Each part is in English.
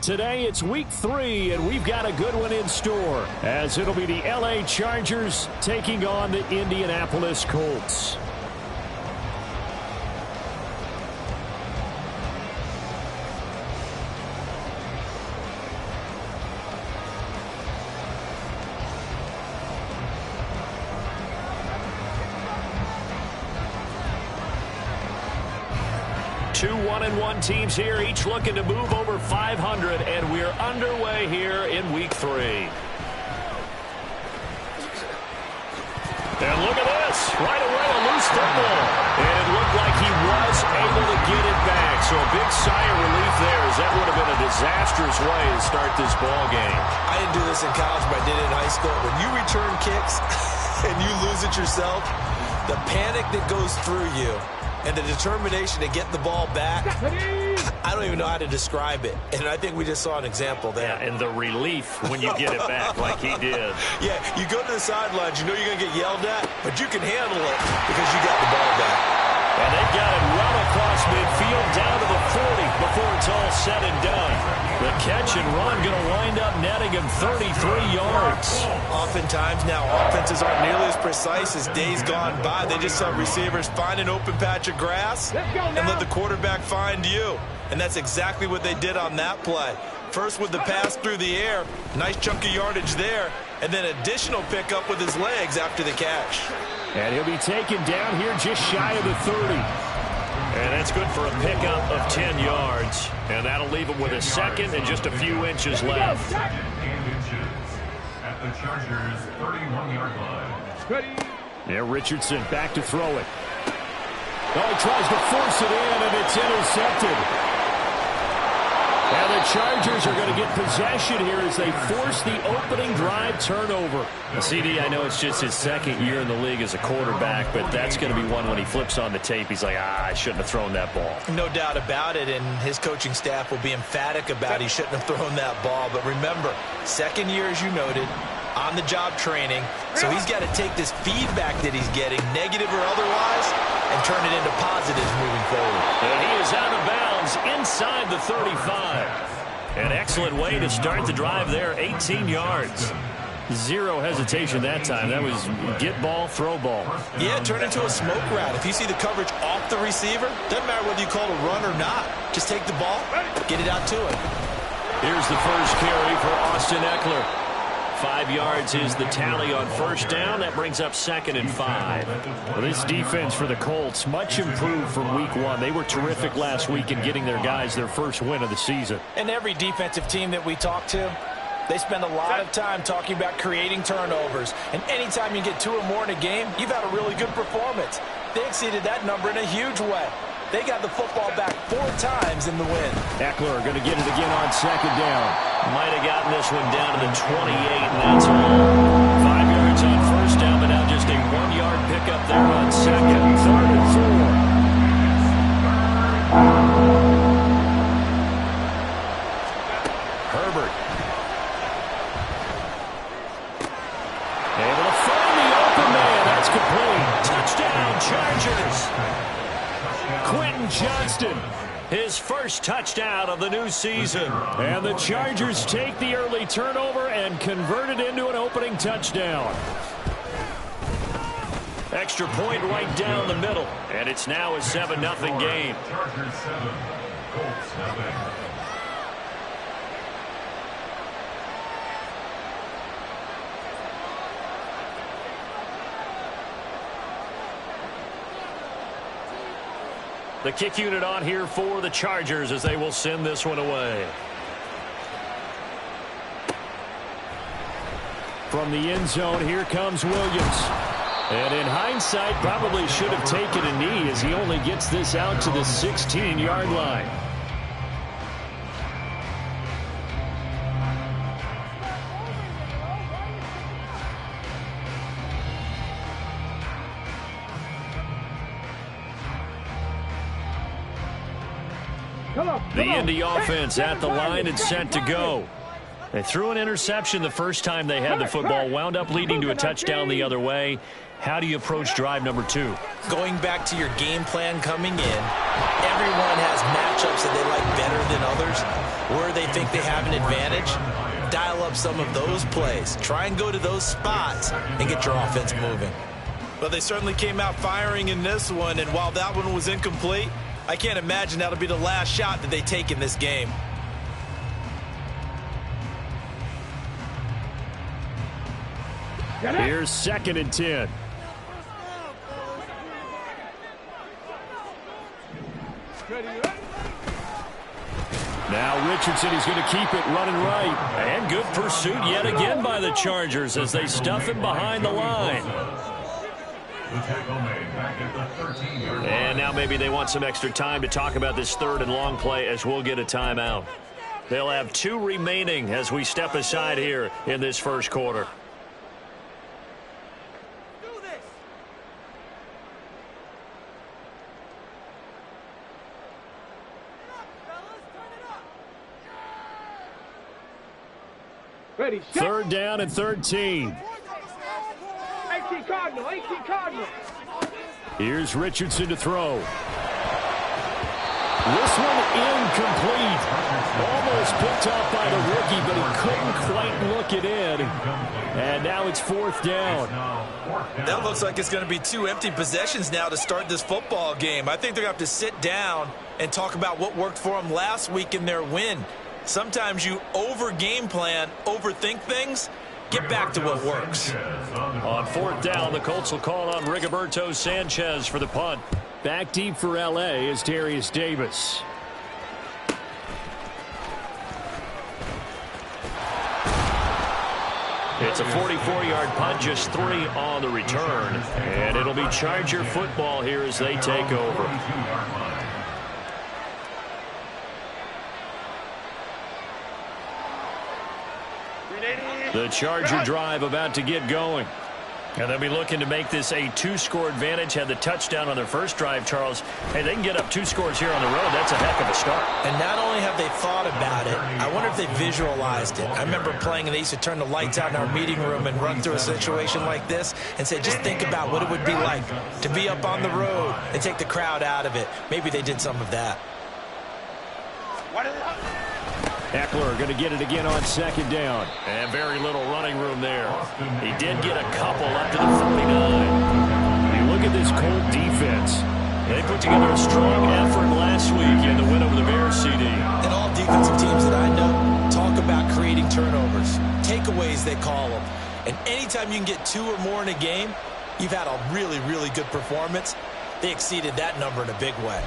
Today it's week 3, and we've got a good one in store, as it'll be the LA Chargers taking on the Indianapolis Colts. Two 1-1 teams here, each looking to move over 500, and we're underway here in week 3. And look at this, right away a loose football, and it looked like he was able to get it back. So a big sigh of relief there, as that would have been a disastrous way to start this ball game. I didn't do this in college, but I did it in high school. When you return kicks and you lose it yourself, the panic that goes through you and the determination to get the ball back, I don't even know how to describe it. And I think we just saw an example there. Yeah, and the relief when you get it back like he did. Yeah, you go to the sidelines, you know you're going to get yelled at, but you can handle it because you got the ball back. And they've got it well across midfield down to the 40 before it's all said and done. The catch and run going to wind up netting him 33 yards. Oftentimes now offenses aren't nearly as precise as days gone by. They just saw receivers find an open patch of grass and let the quarterback find you. And that's exactly what they did on that play. First with the pass through the air, nice chunk of yardage there, and then additional pickup with his legs after the catch. And he'll be taken down here just shy of the 30. And that's good for a pickup of 10 yards. And that'll leave him with a second and just a few inches left. At the Chargers' 31-yard line. Yeah, Richardson back to throw it. Oh, he tries to force it in, and it's intercepted. And the Chargers are going to get possession here as they force the opening drive turnover. CD, I know it's just his second year in the league as a quarterback, but that's going to be one when he flips on the tape. He's like, I shouldn't have thrown that ball. No doubt about it, and his coaching staff will be emphatic about he shouldn't have thrown that ball. But remember, second year, as you noted, on-the-job training, so he's got to take this feedback that he's getting, negative or otherwise, and turn it into positives moving forward. And he is out of bounds inside the 35. An excellent way to start the drive there, 18 yards. Zero hesitation that time. That was get ball, throw ball. Yeah, turn into a smoke route. If you see the coverage off the receiver, doesn't matter whether you call it a run or not. Just take the ball, get it out to him. Here's the first carry for Austin Eckler. 5 yards is the tally on first down. That brings up 2nd and 5. Well, this defense for the Colts, much improved from week 1. They were terrific last week in getting their guys their first win of the season. And every defensive team that we talk to, they spend a lot of time talking about creating turnovers. And anytime you get 2 or more in a game, you've had a really good performance. They exceeded that number in a huge way. They got the football back 4 times in the win. Eckler going to get it again on 2nd down. Might have gotten this one down to the 28, and that's all. 5 yards on first down, but now just a 1-yard pickup there on 2nd. 3rd and 4. Herbert. Able to find the open man. That's complete. Touchdown, Chargers. Quentin Johnston, his first touchdown of the new season. And the Chargers take the early turnover and convert it into an opening touchdown. Extra point right down the middle. And it's now a 7-0 game. Chargers 7, Colts 7. The kick unit on here for the Chargers as they will send this one away. From the end zone, here comes Williams. And in hindsight, probably should have taken a knee as he only gets this out to the 16-yard line. The Indy offense at the line and set to go. They threw an interception the first time they had the football, wound up leading to a touchdown the other way. How do you approach drive number 2? Going back to your game plan coming in, everyone has matchups that they like better than others. where they think they have an advantage, dial up some of those plays. Try and go to those spots and get your offense moving. Well, they certainly came out firing in this one, and while that one was incomplete, I can't imagine that'll be the last shot that they take in this game. Here's 2nd and 10. Now Richardson is going to keep it running right. And good pursuit yet again by the Chargers as they stuff him behind the line. The tackle made back at the 13-yard line. And now maybe they want some extra time to talk about this 3rd and long play as we'll get a timeout. They'll have 2 remaining as we step aside here in this first quarter. Ready, 3rd down and 13. 18 Cardinal, 18 Cardinal. Here's Richardson to throw. This one incomplete. Almost picked off by the rookie, but he couldn't quite look it in. And now it's 4th down. That looks like it's going to be 2 empty possessions now to start this football game. I think they're going to have to sit down and talk about what worked for them last week in their win. Sometimes you over-game plan, overthink things. Get back to what works. On 4th down, the Colts will call on Rigoberto Sanchez for the punt. Back deep for L.A. is Darius Davis. It's a 44-yard punt, just 3 on the return. And it'll be Charger football here as they take over. The Charger drive about to get going. And they'll be looking to make this a 2-score advantage. Had the touchdown on their first drive, Charles. Hey, they can get up 2 scores here on the road. That's a heck of a start. And not only have they thought about it, I wonder if they visualized it. I remember playing, and they used to turn the lights out in our meeting room and run through a situation like this and say, just think about what it would be like to be up on the road and take the crowd out of it. Maybe they did some of that. Eckler going to get it again on 2nd down. And very little running room there. He did get a couple up to the 49. You look at this Colt defense. They put together a strong effort last week in the win over the Bears, CD. And all defensive teams that I know talk about creating turnovers. Takeaways, they call them. And anytime you can get 2 or more in a game, you've had a really, really good performance. They exceeded that number in a big way.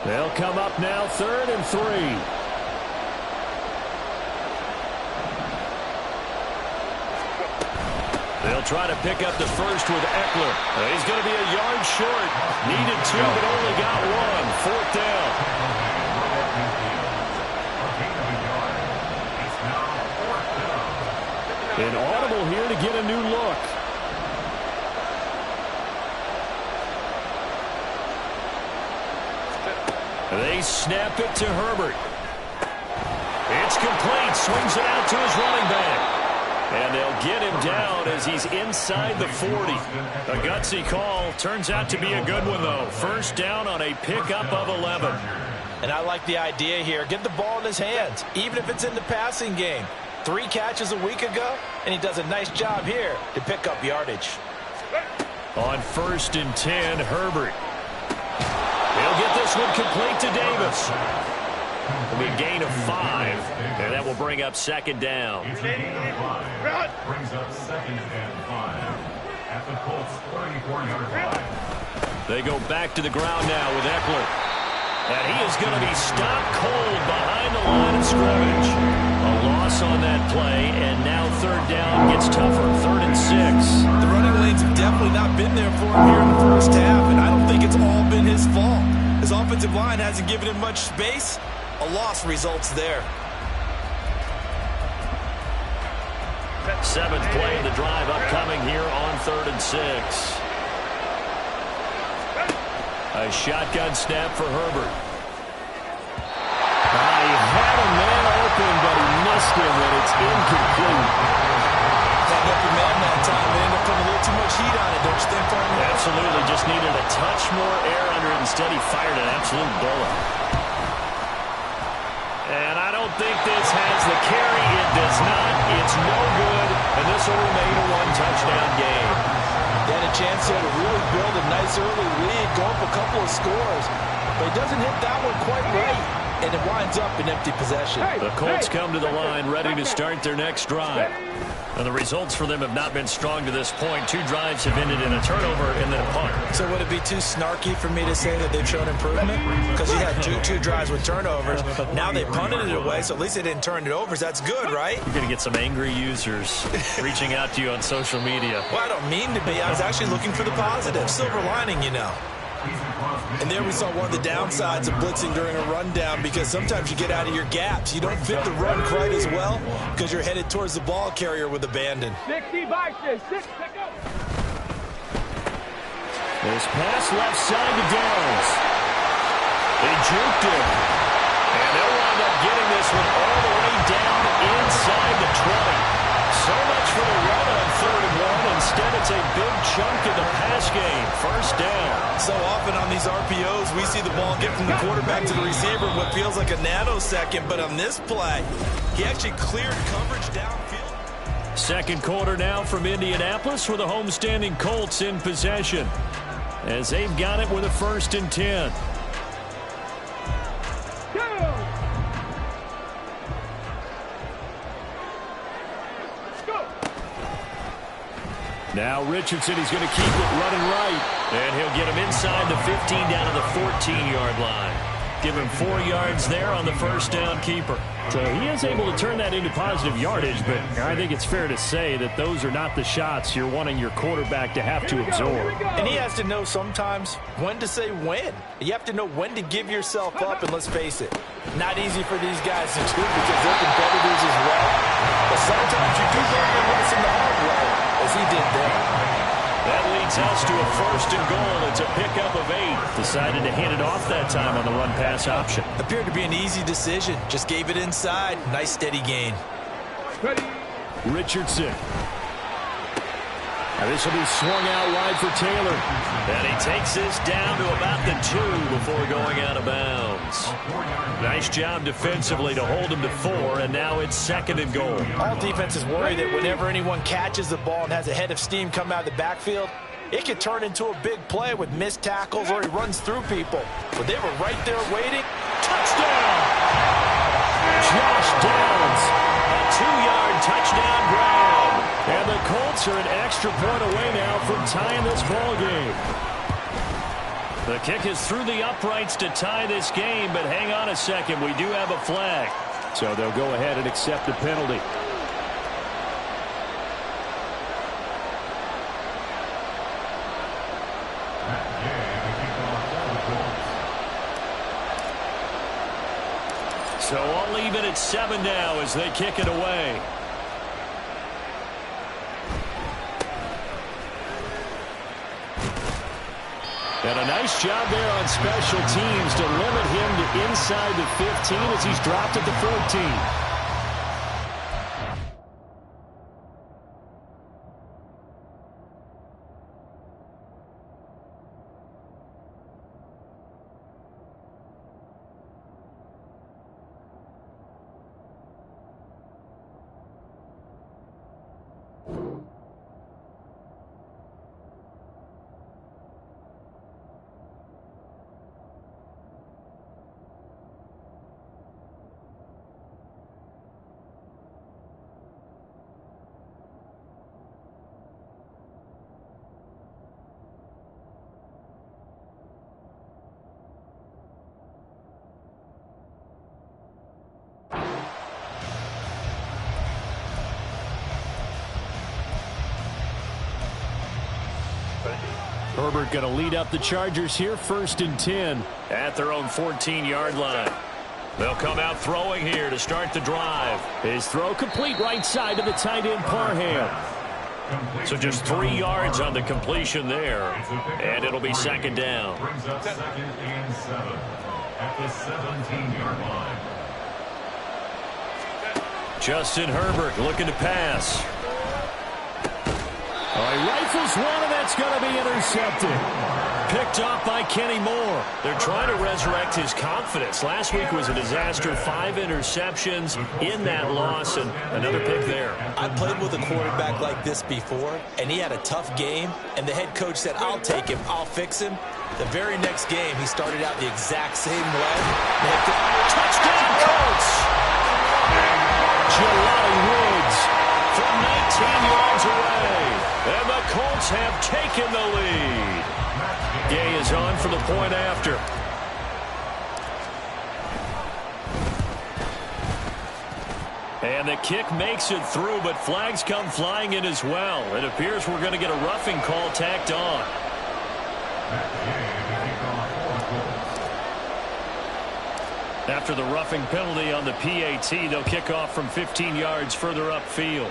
They'll come up now 3rd and 3. They'll try to pick up the first with Eckler. He's going to be a yard short. Needed 2, but only got 1. 4th down. An audible here to get a new look. They snap it to Herbert. It's complete. Swings it out to his running back. And they'll get him down as he's inside the 40. A gutsy call. Turns out to be a good one, though. 1st down on a pickup of 11. And I like the idea here. Get the ball in his hands, even if it's in the passing game. 3 catches a week ago, and he does a nice job here to pick up yardage. On 1st and 10, Herbert. He'll get this one complete to Davis. It'll be a gain of 5, and that will bring up 2nd down. Brings up 2nd and 5 at the Colts 34-yard line. They go back to the ground now with Eckler. And he is going to be stopped cold behind the line of scrimmage. A loss on that play, and now 3rd down gets tougher. 3rd and 6. The running lanes have definitely not been there for him here in the first half, and I don't think it's all been his fault. His offensive line hasn't given him much space. A loss results there. 7th play of the drive upcoming here on 3rd and 6. A shotgun snap for Herbert. He had a man open, but he missed him, and it's incomplete. That open man that time, they ended up putting a little too much heat on it, don't you think, partner? Absolutely, just needed a touch more air under it. Instead, he fired an absolute bullet. think this has the carry. It does not. It's no good, and this will remain a one-touchdown game. He had a chance here to really build a nice early lead, go up a couple of scores, but he doesn't hit that one quite right, and it winds up in empty possession. The Colts come to the line ready to start their next drive. And the results for them have not been strong to this point. 2 drives have ended in a turnover and then a punt. So would it be too snarky for me to say that they've shown improvement? Because you had two drives with turnovers. Now they punted it away, so at least they didn't turn it over. That's good, right? You're going to get some angry users reaching out to you on social media. Well, I don't mean to be. I was actually looking for the positive. Silver lining, you know. And there we saw one of the downsides of blitzing during a rundown, because sometimes you get out of your gaps. You don't fit the run quite as well because you're headed towards the ball carrier with abandon. 60 Vikings, 6, pick up. This pass left side to Downs. They juked him. And they'll wind up getting this one all the way down inside the 20. So much for the run on 3rd and 1. Instead, it's a big chunk in the pass game. First down. So often on these RPOs, we see the ball get from the quarterback to the receiver in what feels like a nanosecond. But on this play, he actually cleared coverage downfield. Second quarter now from Indianapolis with the homestanding Colts in possession, as they've got it with a 1st and 10. Now Richardson, he's going to keep it running right. And he'll get him inside the 15 down to the 14-yard line. Give him 4 yards there on the first down keeper. So he is able to turn that into positive yardage, but I think it's fair to say that those are not the shots you're wanting your quarterback to have to absorb. And he has to know sometimes when to say when. You have to know when to give yourself up, and let's face it, not easy for these guys to do because they're competitors as well. But sometimes you do learn your lesson the hard way, as he did there. That leads us to a 1st and goal. It's a pickup of 8. Decided to hand it off that time on the run-pass option. Appeared to be an easy decision. Just gave it inside. Nice steady gain. Richardson. Now this will be swung out wide for Taylor. And he takes this down to about the 2 before going out of bounds. Nice job defensively to hold him to 4, and now it's 2nd and goal. All defenses worry that whenever anyone catches the ball and has a head of steam come out of the backfield, it could turn into a big play with missed tackles or he runs through people. But they were right there waiting. Touchdown! Josh Downs. A 2-yard touchdown grab. And the Colts are an extra point away now from tying this ball game. The kick is through the uprights to tie this game, but hang on a second. We do have a flag. So they'll go ahead and accept the penalty. So all even at 7 now as they kick it away. And a nice job there on special teams to limit him to inside the 15 as he's dropped at the 14. Herbert going to lead up the Chargers here, 1st and 10. At their own 14-yard line. They'll come out throwing here to start the drive. His throw complete right side to the tight end Parham. So just 3 yards on the completion there. And it'll be 2nd down. Brings up 2nd and 7 at the 17-yard line. Justin Herbert looking to pass. Oh, he rifles one, and that's going to be intercepted. picked off by Kenny Moore. They're trying to resurrect his confidence. Last week was a disaster, 5 interceptions in that loss, and another pick there. I played with a quarterback like this before, and he had a tough game, and the head coach said, I'll take him, I'll fix him. The very next game, he started out the exact same way. Touchdown, Colts! Jelani Woods from 19 yards away. And the Colts have taken the lead. Gay is on for the point after. And the kick makes it through, but flags come flying in as well. It appears we're going to get a roughing call tacked on. After the roughing penalty on the PAT, they'll kick off from 15 yards further upfield.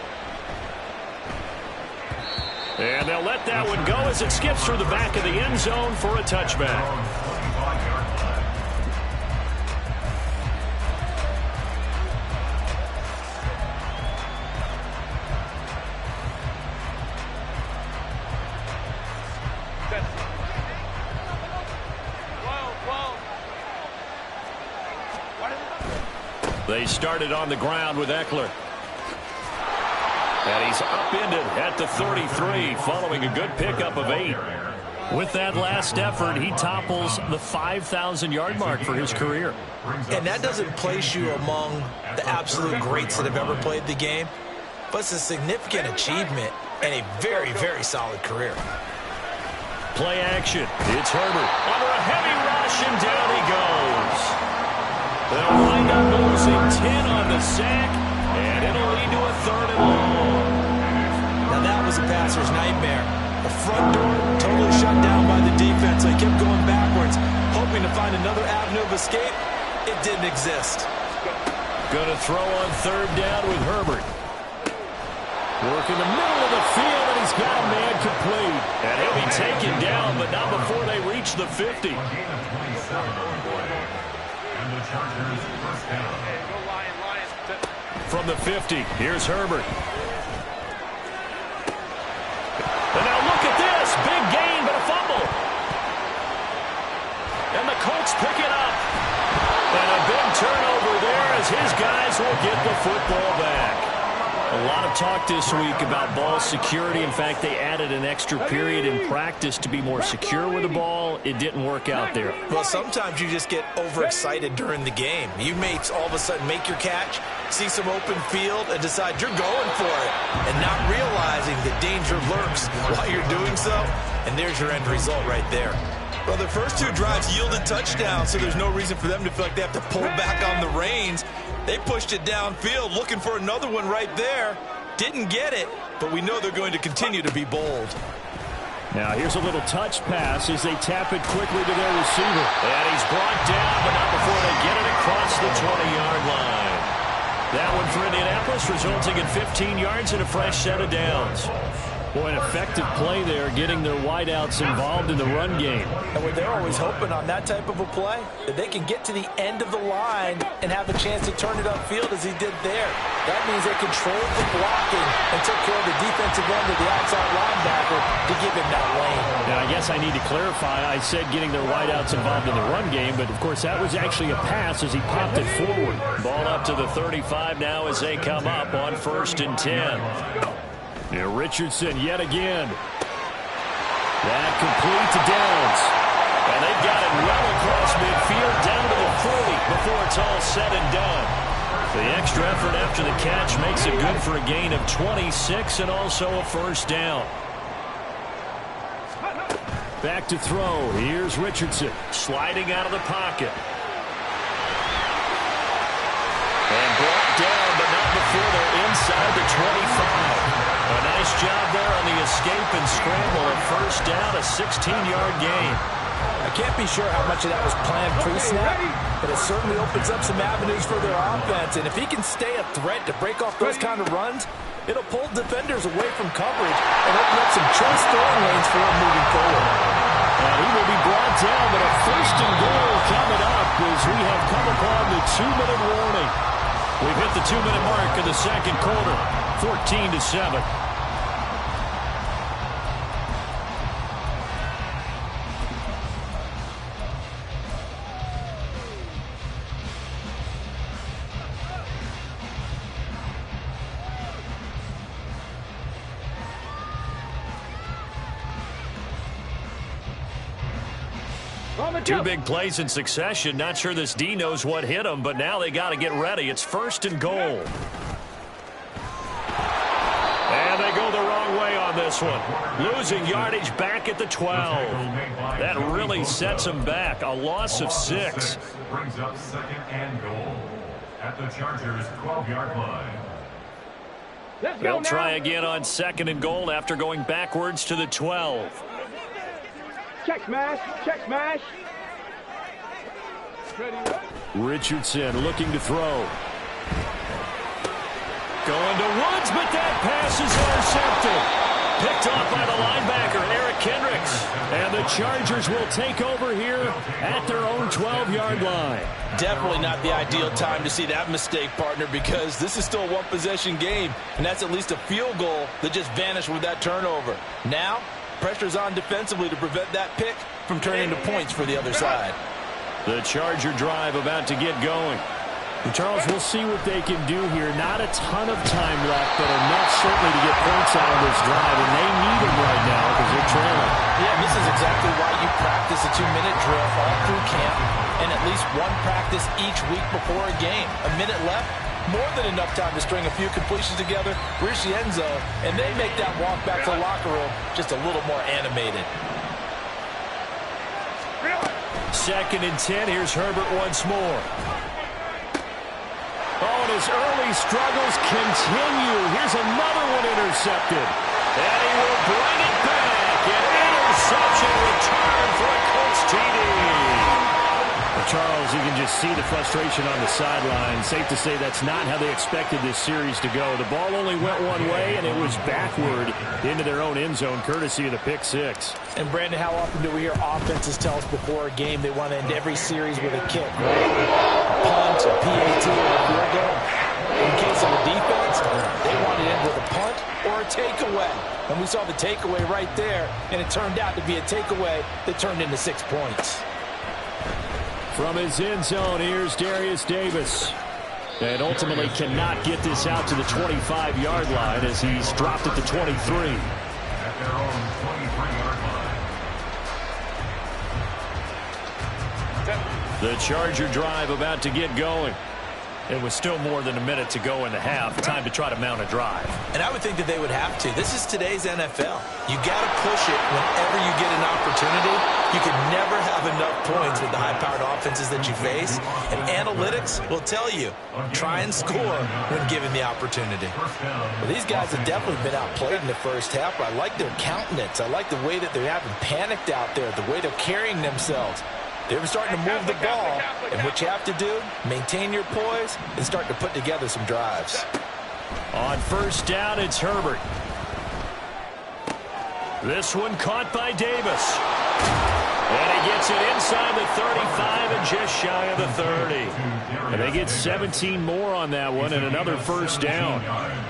And they'll let that one go as it skips through the back of the end zone for a touchback. They started on the ground with Eckler. And he's upended at the 33 following a good pickup of 8. With that last effort, he topples the 5,000-yard mark for his career. And that doesn't place you among the absolute greats that have ever played the game, but it's a significant achievement and a very, very solid career. Play action. It's Herbert under a heavy rush, and down he goes. They'll wind up losing 10 on the sack, and it'll lead to a 3rd and long. Now that was a passer's nightmare. The front door totally shut down by the defense. They kept going backwards, hoping to find another avenue of escape. It didn't exist. Going to throw on 3rd down with Herbert. Work in the middle of the field, and he's got a man complete. And he'll be taken down, but not before they reach the 50. From the 50, here's Herbert. And now look at this. Big gain, but a fumble. And the Colts pick it up. And a big turnover there as his guys will get the football back. A lot of talk this week about ball security. In fact, they added an extra period in practice to be more secure with the ball. It didn't work out there. Well, sometimes you just get overexcited during the game. You may all of a sudden make your catch, see some open field, and decide you're going for it, and not realizing that danger lurks while you're doing so, and there's your end result right there. Well, the first 2 drives yielded touchdowns, so there's no reason for them to feel like they have to pull back on the reins. They pushed it downfield, looking for another one right there. Didn't get it, but we know they're going to continue to be bold. Now here's a little touch pass as they tap it quickly to their receiver. And he's brought down, but not before they get it across the 20-yard line. That one for Indianapolis, resulting in 15 yards and a fresh set of downs. Boy, an effective play there, getting their wideouts involved in the run game. And what they're always hoping on that type of a play, that they can get to the end of the line and have a chance to turn it upfield as he did there. That means they controlled the blocking and took care of the defensive end of the outside linebacker to give him that lane. Now, I guess I need to clarify. I said getting their wideouts involved in the run game, but, of course, that was actually a pass as he popped it forward. Ball up to the 35 now as they come up on 1st and 10. Now Richardson yet again. That complete to Downs. And they've got it well across midfield down to the 40 before it's all said and done. The extra effort after the catch makes it good for a gain of 26 and also a 1st down. Back to throw. Here's Richardson sliding out of the pocket. And brought down, but not before they're inside the 25. A nice job there on the escape and scramble. A 1st down, a 16-yard gain. I can't be sure how much of that was planned pre-snap, but it certainly opens up some avenues for their offense. And if he can stay a threat to break off those kind of runs, it'll pull defenders away from coverage and open up some choice throwing lanes for him moving forward. And he will be brought down, but a 1st and goal coming up as we have come upon the 2-minute warning. We've hit the 2-minute mark in the 2nd quarter, 14-7. Two big plays in succession. Not sure this D knows what hit him, but now they got to get ready. It's 1st and goal. And they go the wrong way on this one. Losing yardage back at the 12. That really sets them back. A loss of 6. Brings up 2nd and goal at the Chargers' 12-yard line. They'll try again on 2nd and goal after going backwards to the 12. Check smash. Check smash. Richardson looking to throw. Going to Woods, but that pass is intercepted. Picked off by the linebacker, Eric Kendricks. And the Chargers will take over here at their own 12-yard line. Definitely not the ideal time to see that mistake, partner, because this is still a one-possession game, and that's at least a field goal that just vanished with that turnover. Now, pressure's on defensively to prevent that pick from turning into points for the other side. The Charger drive about to get going. And Charles, we'll see what they can do here. Not a ton of time left, but enough certainly to get points out of this drive, and they need them right now because they're trailing. Yeah, this is exactly why you practice a 2-minute drill all through camp and at least one practice each week before a game. A minute left, more than enough time to string a few completions together, reach the end zone, and then make that walk back to the locker room just a little more animated. 2nd and 10. Here's Herbert once more. Oh, and his early struggles continue. Here's another one intercepted. And he will bring it back. An interception return for a Colts TD. Well, Charles, you can just see the frustration on the sideline. Safe to say that's not how they expected this series to go. The ball only went one way, and it was backward into their own end zone, courtesy of the pick 6. And, Brandon, how often do we hear offenses tell us before a game they want to end every series with a kick, right? A punt, a PAT, or a field goal. In case of the defense, they want to end with a punt or a takeaway. And we saw the takeaway right there, and it turned out to be a takeaway that turned into 6 points. From his end zone, here's Darius Davis. And ultimately cannot get this out to the 25-yard line as he's dropped at the 23. At their own 23-yard line. The Charger drive about to get going. It was still more than a minute to go in the half. Time to try to mount a drive. And I would think that they would have to. This is today's NFL. You got to push it whenever you get an opportunity. You can never have enough points with the high-powered offenses that you face. And analytics will tell you, try and score when given the opportunity. Well, these guys have definitely been outplayed in the first half, but I like their countenance. I like the way that they're having panicked out there, the way they're carrying themselves. They're starting to move the ball, and what you have to do, maintain your poise and start to put together some drives. On 1st down, it's Herbert. This one caught by Davis. And he gets it inside the 35 and just shy of the 30. And they get 17 more on that one and another 1st down.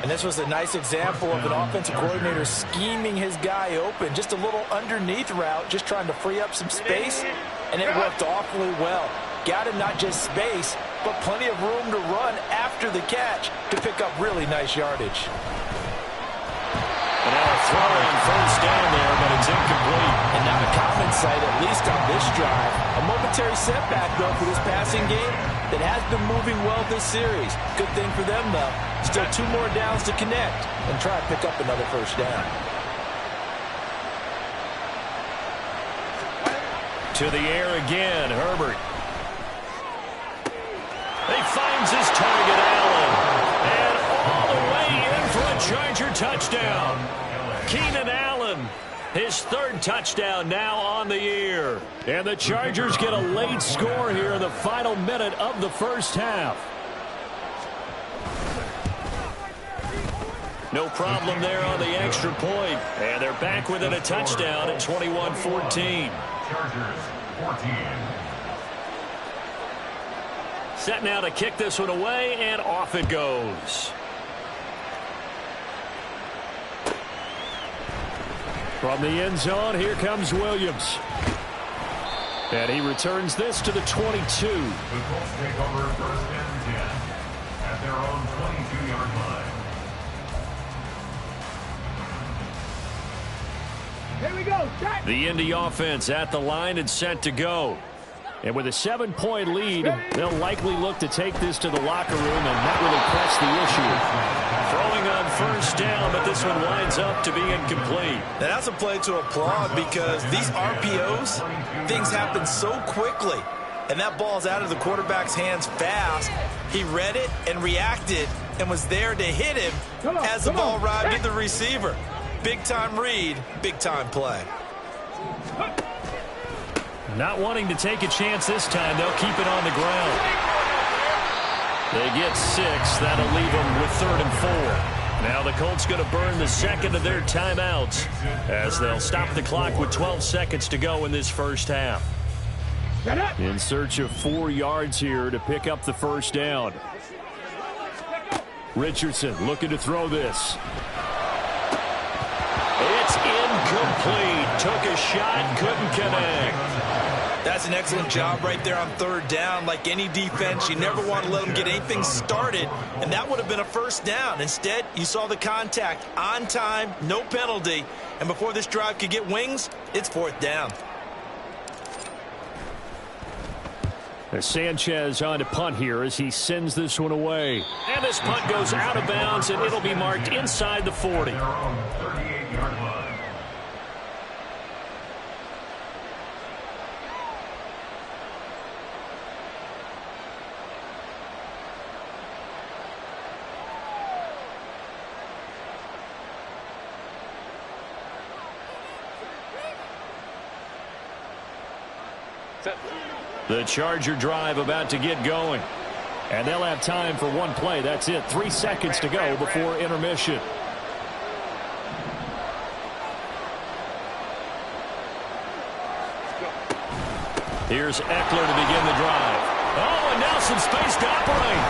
And this was a nice example of an offensive coordinator scheming his guy open. Just a little underneath route, just trying to free up some space. And it worked awfully well. Got him not just space, but plenty of room to run after the catch to pick up really nice yardage. And now a throw on 1st down there, but it's incomplete. And not a common sight, at least on this drive. A momentary setback, though, for this passing game that has been moving well this series. Good thing for them, though. Still 2 more downs to connect and try to pick up another 1st down. To the air again, Herbert. He finds his target, Allen. And all the way in for a Charger touchdown. Keenan Allen, his 3rd touchdown now on the year. And the Chargers get a late score here in the final minute of the first half. No problem there on the extra point. And they're back within a touchdown at 21-14. Chargers 14. Set now to kick this one away, and off it goes. From the end zone, here comes Williams. And he returns this to the 22. The Colts take over 1st and 10 at their own 22-yard line. Here we go. Check. The Indy offense at the line and set to go. And with a 7-point lead, they'll likely look to take this to the locker room and not really press the issue. Throwing on first down, but this one winds up to be incomplete. Now that's a play to applaud because these RPOs, things happen so quickly. And that ball's out of the quarterback's hands fast. He read it and reacted and was there to hit him as the ball arrived at the receiver. Big-time read, big-time play. Not wanting to take a chance this time, they'll keep it on the ground. They get 6. That'll leave them with 3rd and 4. Now the Colts going to burn the second of their timeouts as they'll stop the clock with 12 seconds to go in this first half. In search of 4 yards here to pick up the first down. Richardson looking to throw this. It's incomplete. Took a shot, couldn't connect. That's an excellent job right there on 3rd down. Like any defense, you never want to let them get anything started, and that would have been a first down. Instead, you saw the contact on time, no penalty, and before this drive could get wings, it's 4th down. Sanchez on to punt here as he sends this one away. And this punt goes out of bounds, and it'll be marked inside the 40. Their own 38-yard line. The Charger drive about to get going. And they'll have time for one play. That's it. 3 seconds to go before intermission. Here's Eckler to begin the drive. Oh, and now some space to operate.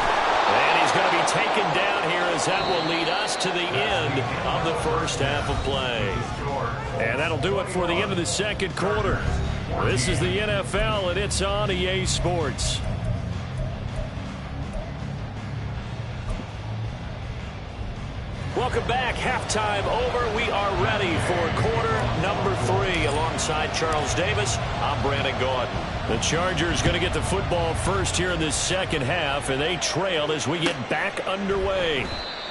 And he's going to be taken down here as that will lead us to the end of the first half of play. And that'll do it for the end of the second quarter. This is the NFL, and it's on EA Sports. Welcome back. Halftime over. We are ready for quarter number 3. Alongside Charles Davis, I'm Brandon Gordon. The Chargers going to get the football first here in this second half, and they trail as we get back underway.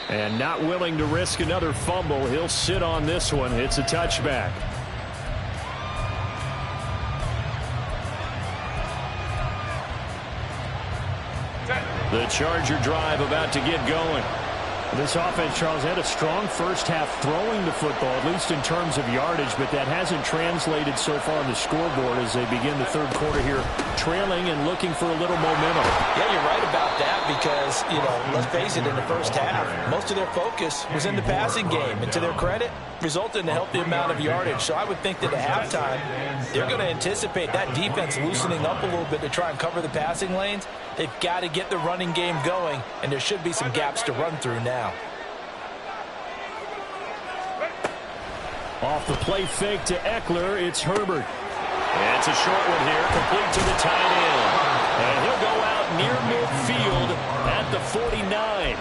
And not willing to risk another fumble, he'll sit on this one. It's a touchback. The Charger drive about to get going. This offense, Charles, had a strong first half throwing the football, at least in terms of yardage, but that hasn't translated so far on the scoreboard as they begin the third quarter here, trailing and looking for a little momentum. Yeah, you're right about that because, let's face it, in the first half, most of their focus was in the passing game. And to their credit, resulted in a healthy amount of yardage. So I would think that at halftime, they're going to anticipate that defense loosening up a little bit to try and cover the passing lanes. They've got to get the running game going, and there should be some gaps to run through now. Off the play fake to Eckler, it's Herbert. And it's a short one here, complete to the tight end. And he'll go out near midfield at the 49.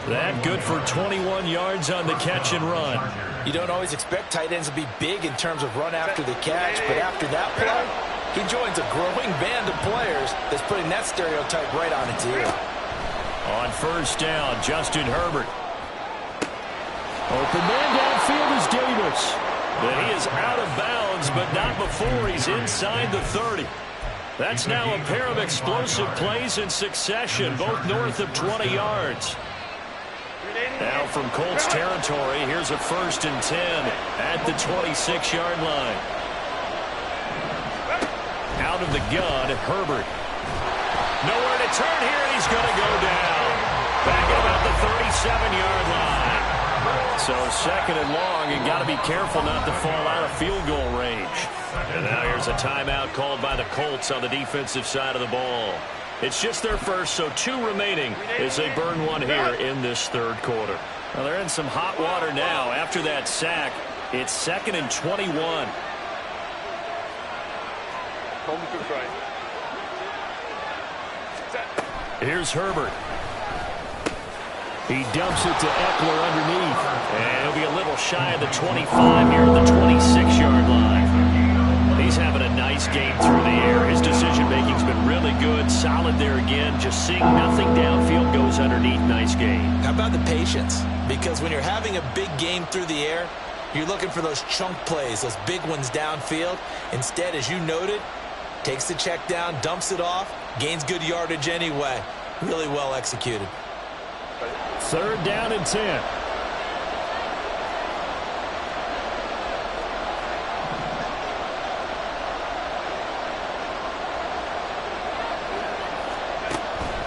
That good for 21 yards on the catch and run. You don't always expect tight ends to be big in terms of run after the catch, but after that play, he joins a growing band of players that's putting that stereotype right on its ear. On first down, Justin Herbert. Open man downfield is Davis. But he is out of bounds, but not before he's inside the 30. That's now a pair of explosive plays in succession, both north of 20 yards. Now from Colts territory, here's a 1st and 10 at the 26-yard line. Out of the gun, Herbert. Nowhere to turn here, and he's going to go down. Back at about the 37-yard line. So 2nd and long, and got to be careful not to fall out of field goal range. And now here's a timeout called by the Colts on the defensive side of the ball. It's just their first, so 2 remaining as they burn one here in this third quarter. Well, they're in some hot water now after that sack. It's 2nd and 21. Here's Herbert. He dumps it to Eckler underneath. And he'll be a little shy of the 25 here at the 26-yard line. He's having a nice nice game through the air. His decision-making's been really good. Solid there again. Just seeing nothing downfield goes underneath. Nice game. How about the patience? Because when you're having a big game through the air, you're looking for those chunk plays, those big ones downfield. Instead, as you noted, takes the check down, dumps it off, gains good yardage anyway. Really well executed. 3rd down and 10.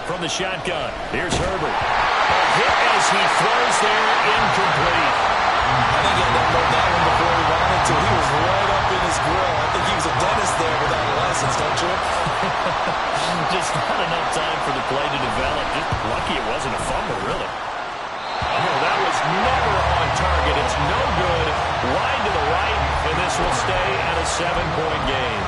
From the shotgun, here's Herbert. A hit as he throws there, incomplete. I think he had to unload that one before he wanted to. He was right up in his grill. I think he was a dentist there without a license, don't you? Just not enough time for the play to develop. Just lucky it wasn't a fumble, really. Oh, that was never on target. It's no good. Wide to the right, and this will stay at a 7-point game.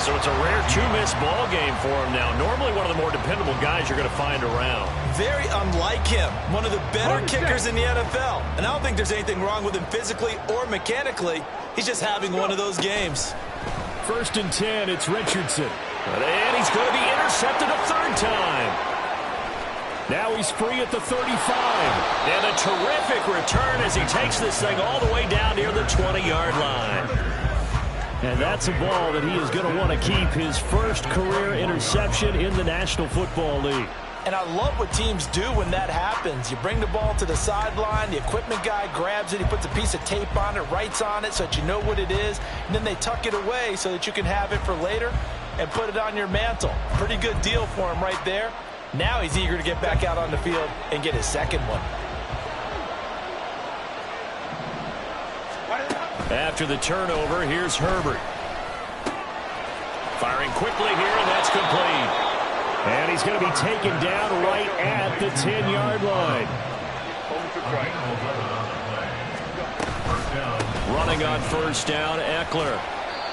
So it's a rare 2-miss ball game for him now. Normally one of the more dependable guys you're going to find around. Very unlike him. One of the better kickers in the NFL. And I don't think there's anything wrong with him physically or mechanically. He's just having one of those games. 1st and 10, it's Richardson. And he's going to be intercepted a 3rd time. Now he's free at the 35. And a terrific return as he takes this thing all the way down near the 20-yard line. And that's a ball that he is going to want to keep, his first career interception in the National Football League. And I love what teams do when that happens. You bring the ball to the sideline, the equipment guy grabs it, he puts a piece of tape on it, writes on it so that you know what it is, and then they tuck it away so that you can have it for later and put it on your mantle. Pretty good deal for him right there. Now he's eager to get back out on the field and get his 2nd one. After the turnover, here's Herbert. Firing quickly here, and that's complete. And he's going to be taken down right at the 10-yard line. Running on 1st down, Eckler.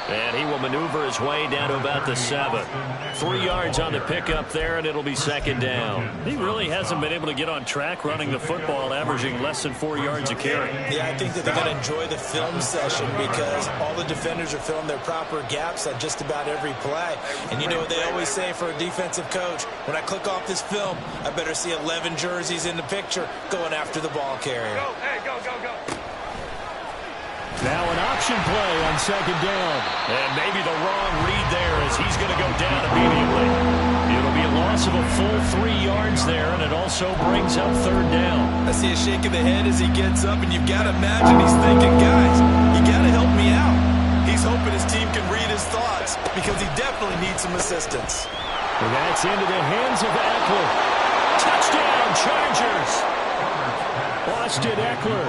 And he will maneuver his way down to about the 7. 3 yards on the pickup there, and it'll be 2nd down. He really hasn't been able to get on track running the football, averaging less than 4 yards a carry. Yeah, I think that they're going to enjoy the film session because all the defenders are filling their proper gaps on just about every play. And you know what they always say for a defensive coach? When I click off this film, I better see 11 jerseys in the picture going after the ball carrier. Go, hey, go, go, go. Now an option play on 2nd down. And maybe the wrong read there as he's going to go down immediately. It'll be a loss of a full 3 yards there, and it also brings up 3rd down. I see a shake of the head as he gets up, and you've got to imagine he's thinking, guys, you got to help me out. He's hoping his team can read his thoughts because he definitely needs some assistance. And that's into the hands of Eckler. Touchdown, Chargers! Austin Eckler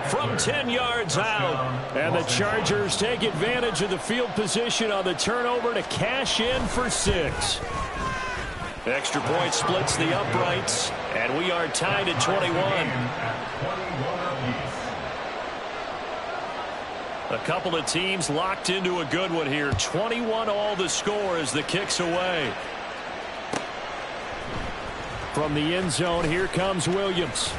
from 10 yards out. And the Chargers take advantage of the field position on the turnover to cash in for 6. Extra point splits the uprights, and we are tied at 21. A couple of teams locked into a good one here. 21 all the score as the kick's away. From the end zone, here comes Williams.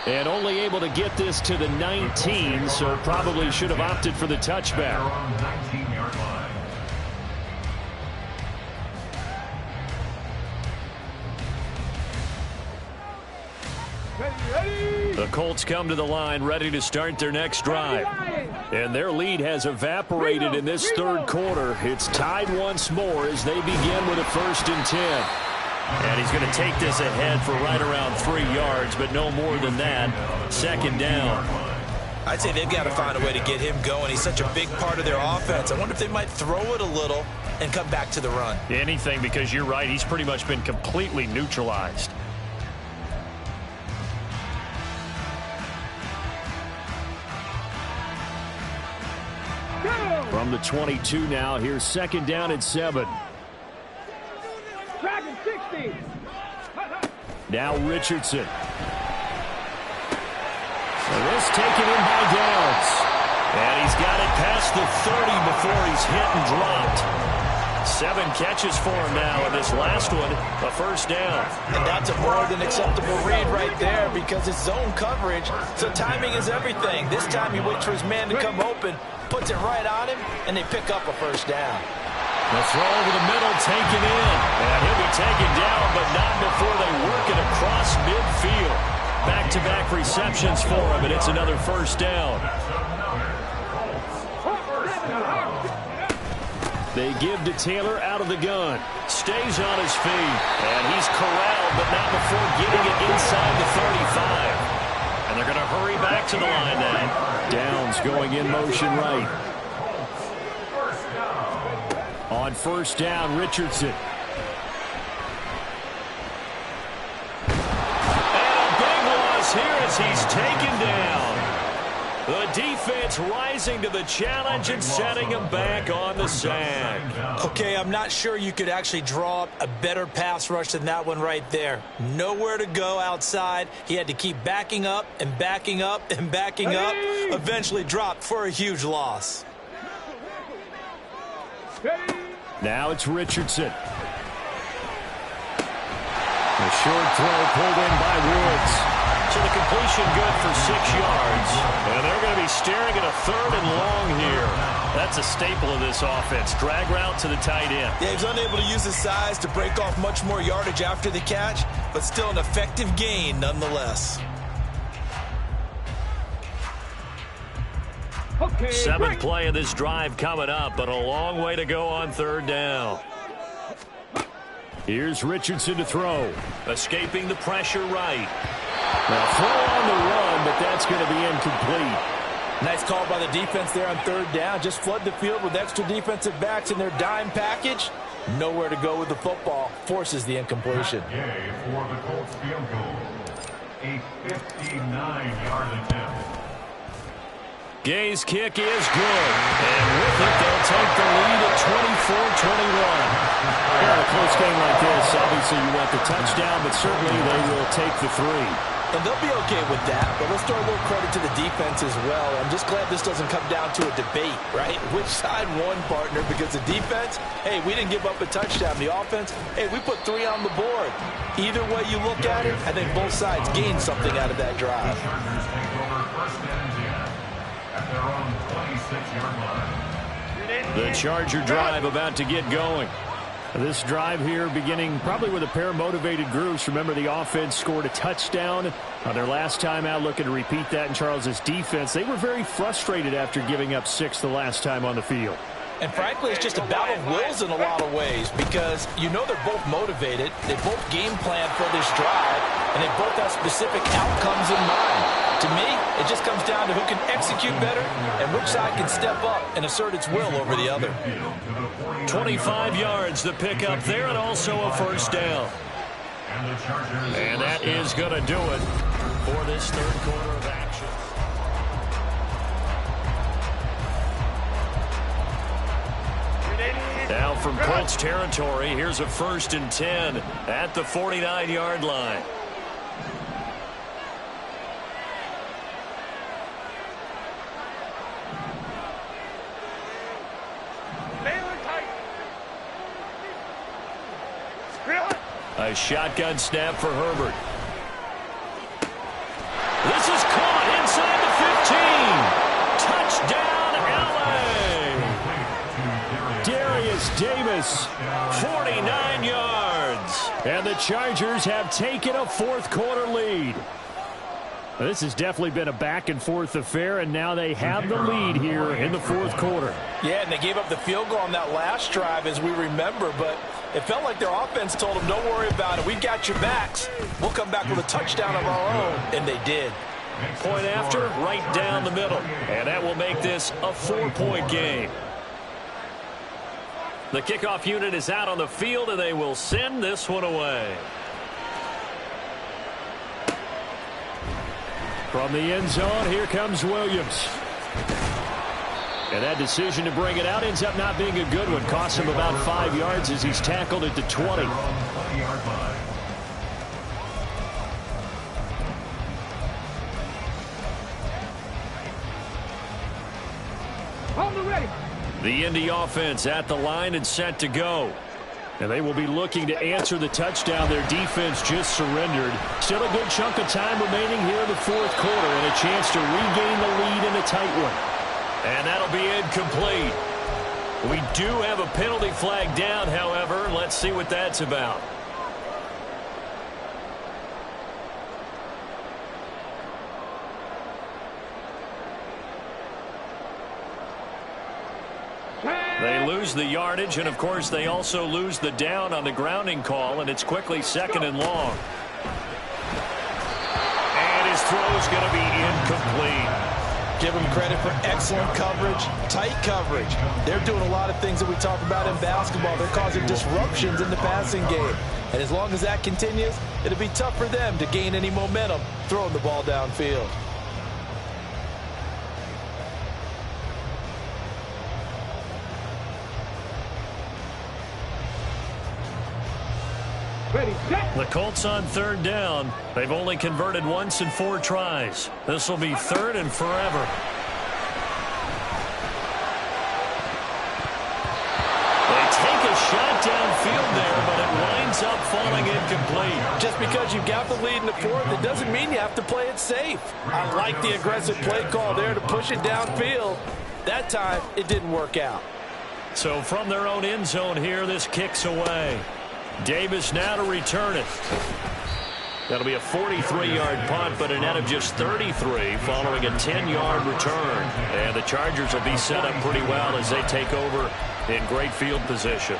And only able to get this to the 19, so probably should have opted for the touchback. The Colts come to the line ready to start their next drive. And their lead has evaporated in this 3rd quarter. It's tied once more as they begin with a 1st and 10. And he's going to take this ahead for right around 3 yards, but no more than that. 2nd down. I'd say they've got to find a way to get him going. He's such a big part of their offense. I wonder if they might throw it a little and come back to the run. Anything, because you're right. He's pretty much been completely neutralized. From the 22 now, here's 2nd down and 7. Dragon 60. Now Richardson. And this taken in by Downs. And he's got it past the 30 before he's hit and dropped. 7 catches for him now, and this last one, a 1st down. And that's a more than acceptable read right there because it's zone coverage, so timing is everything. This time he waits for his man to come open, puts puts it right on him, and they pick up a first down. The throw over the middle, taken in. And he'll be taken down, but not before they work it across midfield. Back-to-back receptions for him, and it's another first down. They give to Taylor out of the gun. Stays on his feet. And he's corralled, but not before getting it inside the 35. And they're going to hurry back to the line now. Downs going in motion right. On first down, Richardson. And a big loss here as he's taken down. The defense rising to the challenge and setting him back on the sack. Okay, I'm not sure you could actually draw up a better pass rush than that one right there. Nowhere to go outside. He had to keep backing up and backing up and backing up. Eventually dropped for a huge loss. Now it's Richardson. A short throw pulled in by Woods. So the completion good for 6 yards. And they're going to be staring at a 3rd and long here. That's a staple of this offense. Drag route to the tight end. Yeah, he's unable to use his size to break off much more yardage after the catch, but still an effective gain nonetheless. Okay, 7th play of this drive coming up, but a long way to go on 3rd down. Here's Richardson to throw. Escaping the pressure right. Now throw on the run, but that's going to be incomplete. Nice call by the defense there on 3rd down. Just flood the field with extra defensive backs in their dime package. Nowhere to go with the football. Forces the incompletion. Gay for the Colts field goal. A 59-yard attempt. Gay's kick is good. And with it, they'll take the lead at 24-21. Yeah, a close game like this, obviously you want the touchdown, but certainly they will take the 3. And they'll be okay with that, but let's throw a little credit to the defense as well. I'm just glad this doesn't come down to a debate, right? Which side won, partner? Because the defense, hey, we didn't give up a touchdown. The offense, hey, we put 3 on the board. Either way you look at it, I think both sides gained something out of that drive. The Chargers take over 1st and 10 at their own 26-yard line. The Charger drive about to get going. This drive here beginning probably with a pair of motivated groups. Remember, the offense scored a touchdown on their last time out, looking to repeat that in Charles's defense. They were very frustrated after giving up 6 the last time on the field. And frankly, it's just a battle of wills in a lot of ways because you know they're both motivated. They both game plan for this drive, and they both have specific outcomes in mind. To me, it just comes down to who can execute better and which side can step up and assert its will over the other. 25 yards the pickup there, and also a first down. And that is going to do it for this 3rd quarter of action. Now from Colts territory, here's a 1st and 10 at the 49-yard line. A shotgun snap for Herbert. This is caught inside the 15. Touchdown, LA. Darius Davis, 49 yards. and the Chargers have taken a 4th quarter lead. This has definitely been a back-and-forth affair, and now they have the lead here in the 4th quarter. Yeah, and they gave up the field goal on that last drive, as we remember, but it felt like their offense told them, don't worry about it. We got your backs. We'll come back with a touchdown of our own, and they did. Point after, right down the middle, and that will make this a 4-point game. The kickoff unit is out on the field, and they will send this one away. From the end zone, here comes Williams. And that decision to bring it out ends up not being a good one. Costs him about 5 yards as he's tackled at the 20. The Indy offense at the line and set to go. And they will be looking to answer the touchdown their defense just surrendered. Still a good chunk of time remaining here in the 4th quarter and a chance to regain the lead in a tight one. And that'll be incomplete. We do have a penalty flag down, however. Let's see what that's about. They lose the yardage, and, of course, they also lose the down on the grounding call, and it's quickly second and long. And his throw is going to be incomplete. Give them credit for excellent coverage, tight coverage. They're doing a lot of things that we talk about in basketball. They're causing disruptions in the passing game. And as long as that continues, it'll be tough for them to gain any momentum throwing the ball downfield. The Colts on third down. They've only converted once in 4 tries. This will be third and forever. They take a shot downfield there, but it winds up falling incomplete. Just because you've got the lead in the fourth, it doesn't mean you have to play it safe. I like the aggressive play call there to push it downfield. That time, it didn't work out. So from their own end zone here, this kicks away. Davis now to return it. That'll be a 43-yard punt, but a net of just 33 following a 10-yard return. And the Chargers will be set up pretty well as they take over in great field position.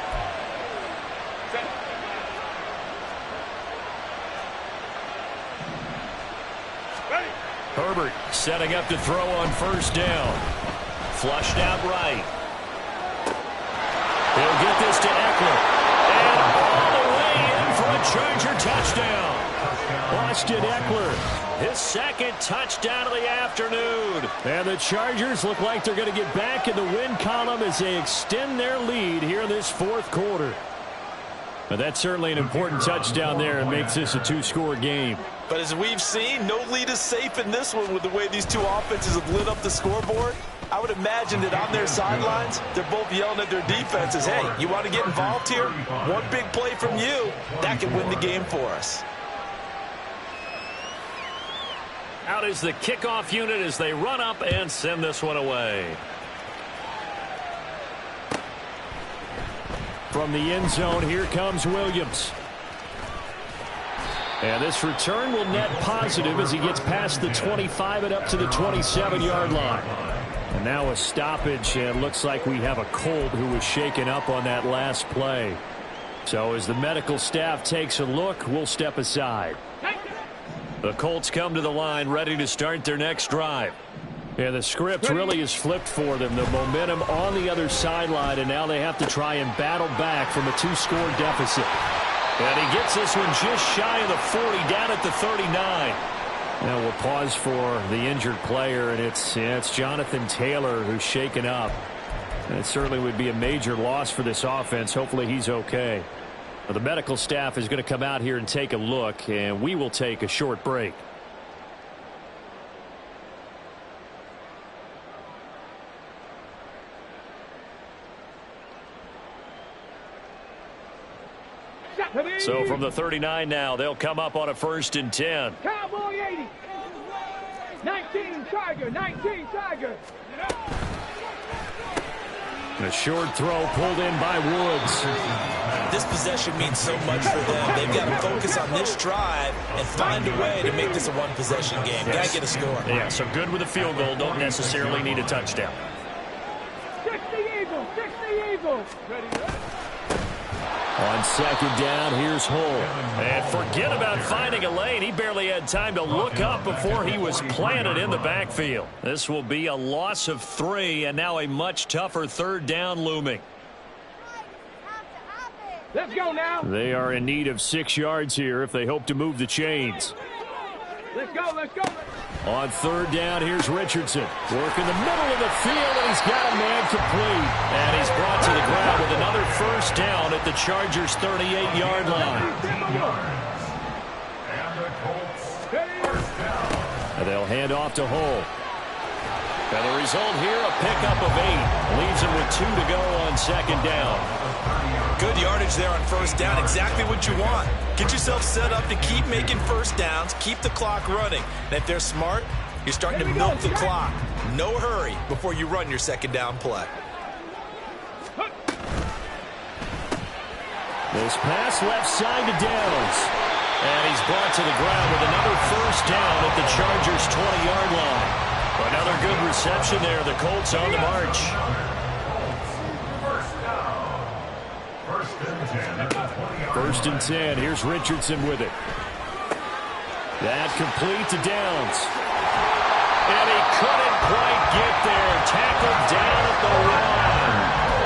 Herbert setting up to throw on first down. Flushed out right. He'll get this to Eckler. Charger touchdown. Austin Eckler, his second touchdown of the afternoon. And the Chargers look like they're going to get back in the win column as they extend their lead here in this fourth quarter. But that's certainly an important touchdown there and makes this a 2-score game. But as we've seen, no lead is safe in this one with the way these two offenses have lit up the scoreboard. I would imagine that on their sidelines, they're both yelling at their defenses, hey, you want to get involved here? One big play from you, that can win the game for us. Out is the kickoff unit as they run up and send this one away. From the end zone, here comes Williams. And this return will net positive as he gets past the 25 and up to the 27-yard line. And now a stoppage, and looks like we have a Colt who was shaken up on that last play. So as the medical staff takes a look, we'll step aside. The Colts come to the line ready to start their next drive. And the script really is flipped for them. The momentum on the other sideline, and now they have to try and battle back from a 2-score deficit. And he gets this one just shy of the 40, down at the 39. Now we'll pause for the injured player, and it's Jonathan Taylor who's shaken up. And it certainly would be a major loss for this offense. Hopefully he's okay. Well, the medical staff is going to come out here and take a look, and we will take a short break. So from the 39 now, they'll come up on a 1st and 10. Cowboy 80. 19 Tiger. 19 Tiger. A short throw pulled in by Woods. This possession means so much for them. They've got to focus on this drive and find a way to make this a one-possession game. Got to get a score. Yeah, so good with a field goal. Don't necessarily need a touchdown. 60 Eagles. 60 Eagles. Ready. On second down, here's Hull. And forget about finding a lane. He barely had time to look up before he was planted in the backfield. This will be a loss of 3, and now a much tougher 3rd down looming. Let's go now. They are in need of 6 yards here if they hope to move the chains. Let's go. Let's go. On 3rd down, here's Richardson. Working the middle of the field, and he's got a man complete. And he's brought to the ground with another 1st down at the Chargers' 38-yard line. And they'll hand off to Hull. And the result here, a pickup of 8. Leaves him with 2 to go on 2nd down. Good yardage there on 1st down. Exactly what you want. Get yourself set up to keep making 1st downs, keep the clock running. And if they're smart, you're starting to milk the clock. No hurry before you run your second down play. This pass left side to Downs. And he's brought to the ground with another first down at the Chargers' 20-yard line. Another good reception there. The Colts on the march. First and 10. Here's Richardson with it. That complete to Downs. And he couldn't quite get there. Tackled down at the line.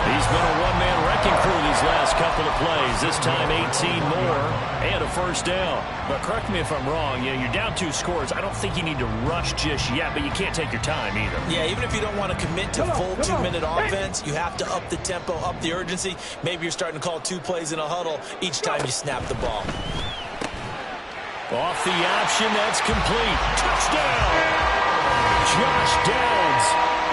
He's been a one-man wrecking crew these last couple of plays. This time 18 more and a first down. But correct me if I'm wrong. You're down 2 scores. I don't think you need to rush just yet, but you can't take your time either. Yeah, even if you don't want to commit to full 2-minute offense, you have to up the tempo, up the urgency. Maybe you're starting to call 2 plays in a huddle each time you snap the ball. Off the option, that's complete. Touchdown! Josh Downs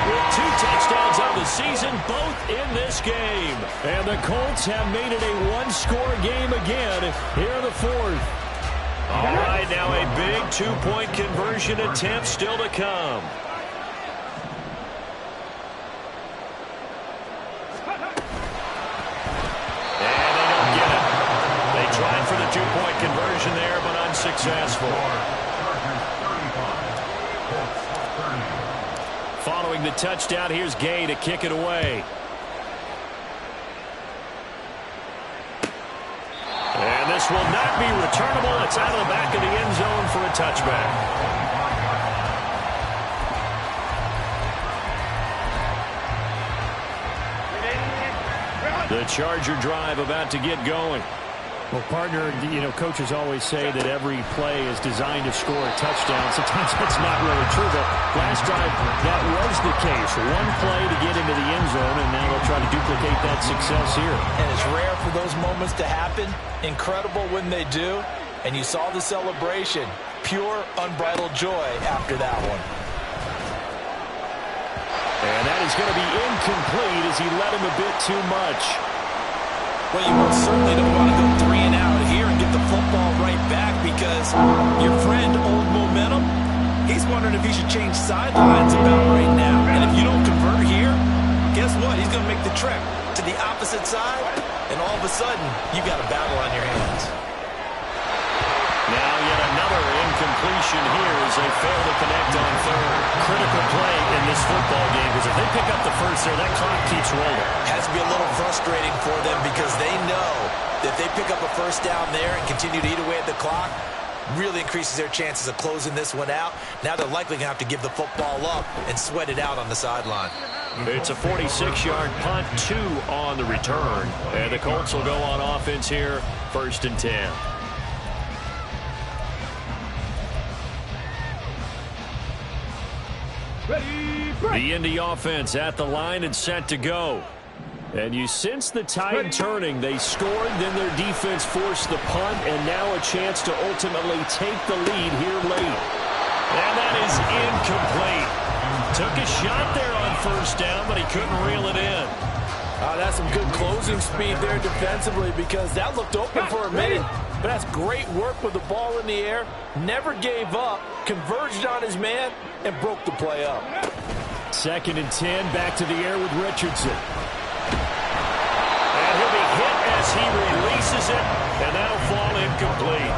with 2 touchdowns on the season, both in this game. And the Colts have made it a 1-score game again here in the 4th. All right, now a big 2-point conversion attempt still to come. And they don't get it. They tried for the 2-point conversion there, but unsuccessful. Following the touchdown, here's Gay to kick it away. And this will not be returnable. It's out of the back of the end zone for a touchback. The Charger drive about to get going. Well, partner, coaches always say that every play is designed to score a touchdown. Sometimes that's not really true, but last drive, that was the case. One play to get into the end zone, and now they'll try to duplicate that success here. And it's rare for those moments to happen. Incredible when they do. And you saw the celebration. Pure, unbridled joy after that one. And that is going to be incomplete as he led him a bit too much. Well, you most certainly don't want to go 3 and out here and get the football right back because your friend, Old Momentum, he's wondering if he should change sidelines about right now. And if you don't convert here, guess what? He's going to make the trek to the opposite side, and all of a sudden, you've got a battle on your hands. Now yet another incompletion here as they fail to connect on third. Critical play in this football game because if they pick up the first there, that clock keeps rolling. Has to be a little frustrating for them because they know that if they pick up a first down there and continue to eat away at the clock, really increases their chances of closing this one out. Now they're likely going to have to give the football up and sweat it out on the sideline. It's a 46-yard punt, 2 on the return. And the Colts will go on offense here, 1st and 10. The Indy offense at the line and set to go. And you sense the tide turning. They scored, then their defense forced the punt, and now a chance to ultimately take the lead here late. And that is incomplete. Took a shot there on first down, but he couldn't reel it in. That's some good closing speed there defensively because that looked open for a minute. But that's great work with the ball in the air. Never gave up, converged on his man, and broke the play up. 2nd and 10, back to the air with Richardson. And he'll be hit as he releases it, and that'll fall incomplete.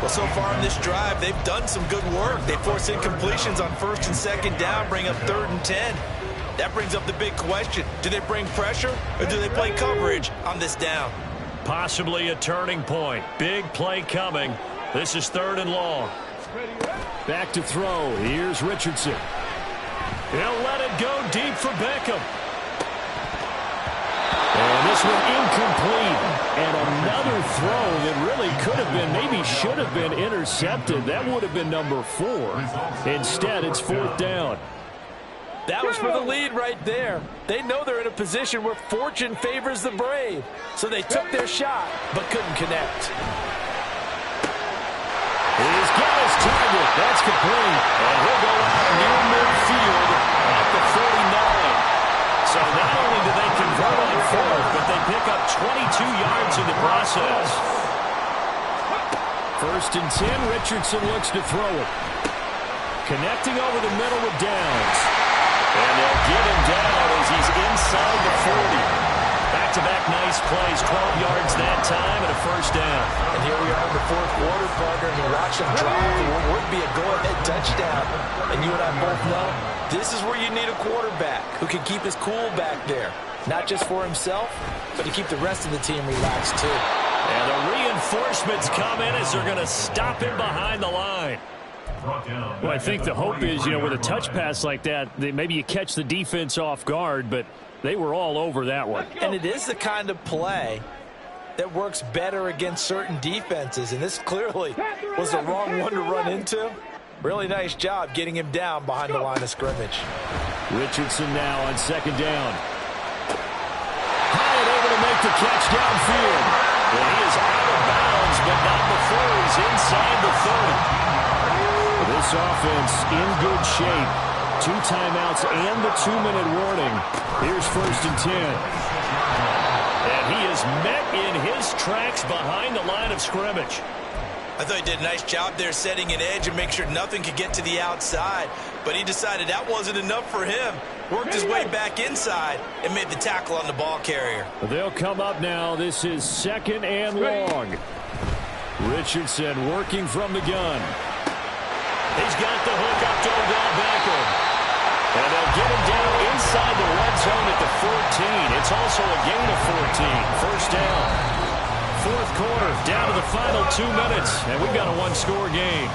Well, so far in this drive, they've done some good work. They force incompletions on 1st and 2nd down, bring up 3rd and 10. That brings up the big question. Do they bring pressure or do they play coverage on this down? Possibly a turning point. Big play coming. This is 3rd and long. Back to throw. Here's Richardson. He'll let it go deep for Beckham. And this one incomplete. And another throw that really could have been, maybe should have been intercepted. That would have been number 4. Instead, it's 4th down. That was for the lead right there. They know they're in a position where fortune favors the brave. So they took their shot, but couldn't connect. He's got his target. That's complete. And he'll go out near midfield at the 49. So not only do they convert on 4th, but they pick up 22 yards in the process. 1st and 10, Richardson looks to throw it. Connecting over the middle with Downs. And they'll get him down as he's inside the 40. Back-to-back nice plays, 12 yards that time and a first down. And here we are in the fourth quarter, partner, and you watch them drive for what would be a go-ahead touchdown. And you and I both know this is where you need a quarterback who can keep his cool back there. Not just for himself, but to keep the rest of the team relaxed too. And the reinforcements come in as they're going to stop him behind the line. Well, I think the hope is, with a touch pass like that, maybe you catch the defense off guard, but they were all over that one. And it is the kind of play that works better against certain defenses, and this clearly was the wrong one to run into. Really nice job getting him down behind the line of scrimmage. Richardson now on second down. Hyatt able to make the catch downfield. Well, he is out of bounds, but not before he's inside the 30. This offense in good shape. 2 timeouts and the 2-minute warning. Here's 1st and 10. And he is met in his tracks behind the line of scrimmage. I thought he did a nice job there setting an edge and make sure nothing could get to the outside. But he decided that wasn't enough for him. Worked his way back inside and made the tackle on the ball carrier. They'll come up now. This is 2nd and long. Richardson working from the gun. He's got the hook up to Odell Beckham. And they'll get him down inside the red zone at the 14. It's also a gain of 14. First down. Fourth quarter, down to the final 2 minutes. And we've got a 1-score game.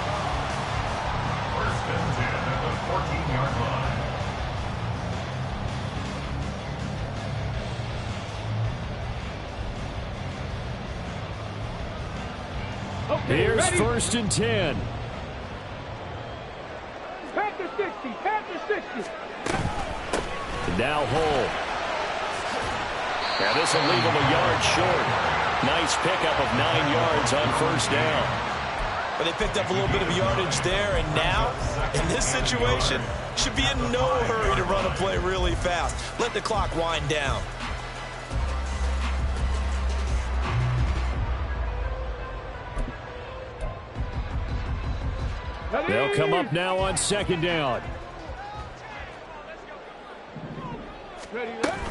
First and 10 at the 14-yard line. Here's ready? 1st and 10. Panther 60, Panther 60. Now Hull. Now this will leave him a yard short. Nice pickup of 9 yards on first down. But they picked up a little bit of yardage there, and now, in this situation, should be in no hurry to run a play really fast. Let the clock wind down. They'll come up now on 2nd down. Ready, ready?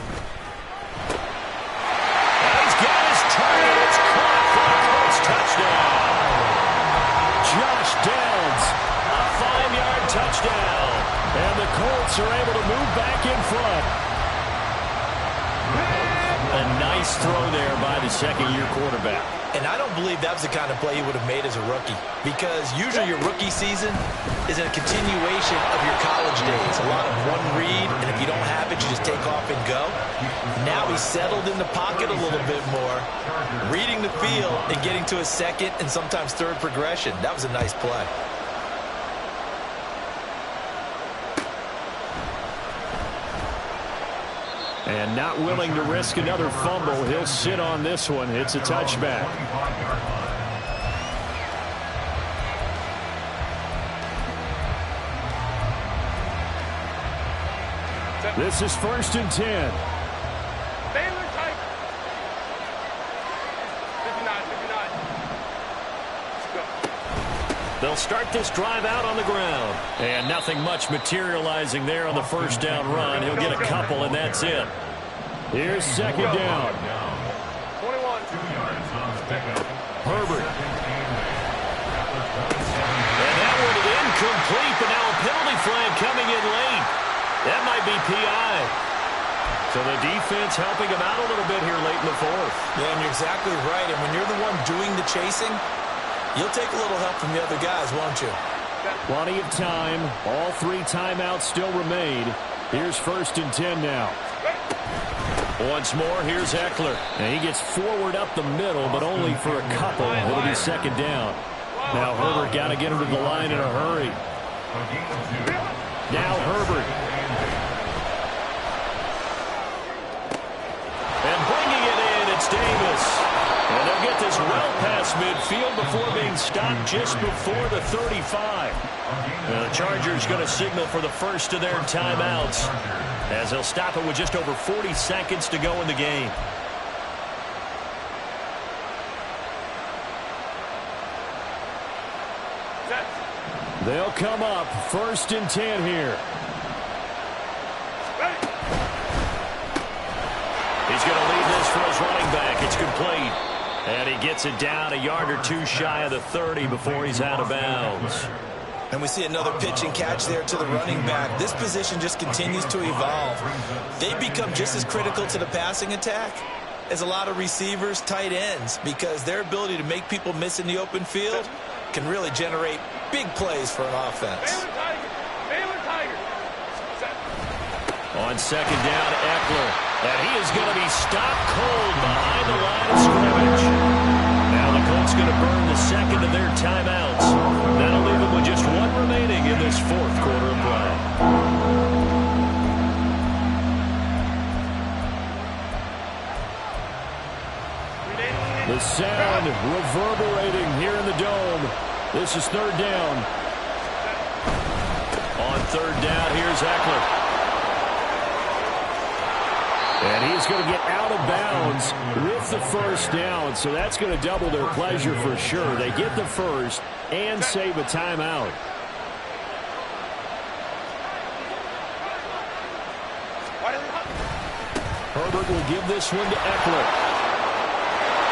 He's got his target. It's caught for a Colts touchdown. Josh Downs. A 5-yard touchdown. And the Colts are able to move back in front. A nice throw there by the second-year quarterback. And I don't believe that was the kind of play he would have made as a rookie, because usually your rookie season is a continuation of your college days. A lot of one read, and if you don't have it, you just take off and go. Now he's settled in the pocket a little bit more, reading the field and getting to a second and sometimes third progression. That was a nice play. And not willing to risk another fumble. He'll sit on this one. It's a touchback. This is 1st and 10. Baylor tight. 59, 59. Let's go. They'll start this drive out on the ground. And nothing much materializing there on the first down run. He'll get a couple, and that's it. Here's 2nd down. 21. Herbert. And that one is incomplete, but now a penalty flag coming in late. That might be PI. So the defense helping him out a little bit here late in the fourth. Yeah, and you're exactly right. And when you're the one doing the chasing, you'll take a little help from the other guys, won't you? Plenty of time. All 3 timeouts still remain. Here's 1st and 10 now. Once more, here's Eckler. And he gets forward up the middle, but only for a couple. It'll be 2nd down. Now Herbert got to get him to the line in a hurry. Now Herbert. And bringing it in, it's Davis. And they'll get this well past midfield before being stopped just before the 35. Now the Chargers going to signal for the first of their timeouts, as they'll stop it with just over 40 seconds to go in the game. They'll come up 1st and 10 here. He's going to leave this for his running back. It's complete. And he gets it down a yard or two shy of the 30 before he's out of bounds. And we see another pitch and catch there to the running back. This position just continues to evolve. They become just as critical to the passing attack as a lot of receivers, tight ends, because their ability to make people miss in the open field can really generate big plays for an offense. Baylor Tiger. On second down, Eckler. And he is going to be stopped cold behind the line of scrimmage. Now the Colts going to burn the second of their timeouts. That'll leave them with just one remaining in this fourth quarter of play. The sound reverberating here in the dome. This is third down. On third down, here's Eckler. And he's going to get out of bounds with the first down, so that's going to double their pleasure for sure. They get the first and save a timeout. Herbert will give this one to Eckler.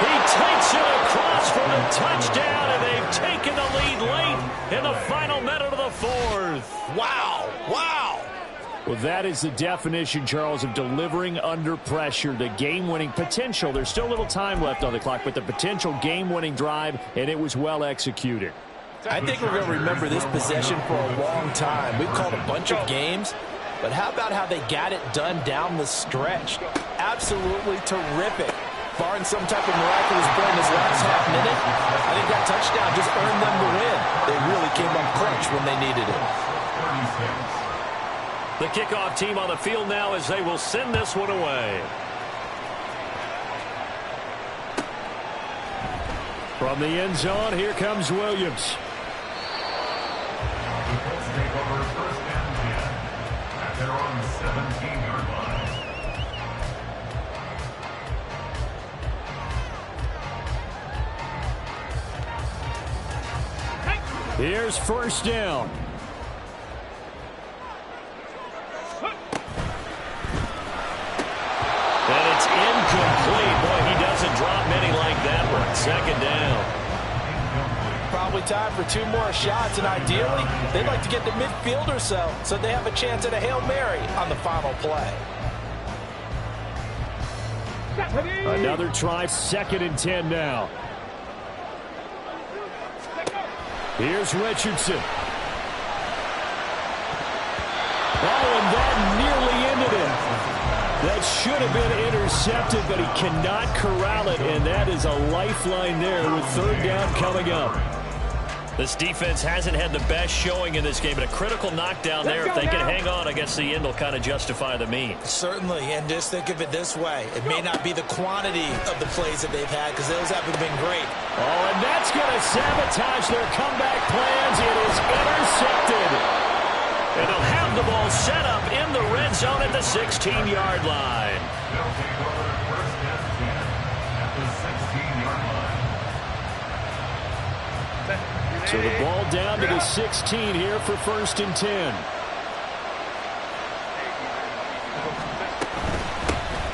He takes it across for the touchdown, and they've taken the lead late in the final minute of the fourth. Wow, wow. Well, that is the definition, Charles, of delivering under pressure. The game-winning potential. There's still a little time left on the clock, but the potential game-winning drive, and it was well executed. I think we're going to remember this possession for a long time. We've called a bunch of games, but how about how they got it done down the stretch? Absolutely terrific. Barring some type of miraculous play in this last half minute, I think that touchdown just earned them the win. They really came up clutch when they needed it. The kickoff team on the field now as they will send this one away. From the end zone, here comes Williams. Take over first and 10 at their own 17-yard line. Here's first down. And it's incomplete. Boy, he doesn't drop many like that one. Second down. Probably time for two more shots, and ideally, they'd like to get to midfield or so they have a chance at a Hail Mary on the final play. Another try, second and 10 now. Here's Richardson. Oh, and that nearly ended it. That should have been intercepted, but he cannot corral it, and that is a lifeline there with third down coming up. This defense hasn't had the best showing in this game, but a critical knockdown there. If they can hang on, I guess the end will kind of justify the means. Certainly, and just think of it this way. It may not be the quantity of the plays that they've had, because those haven't been great. Oh, and that's going to sabotage their comeback plans. It is intercepted. And they'll have the ball set up in the red zone at the 16-yard line. They'll take over first and 10 at the 16-yard line. So the ball down to the 16 here for first and 10.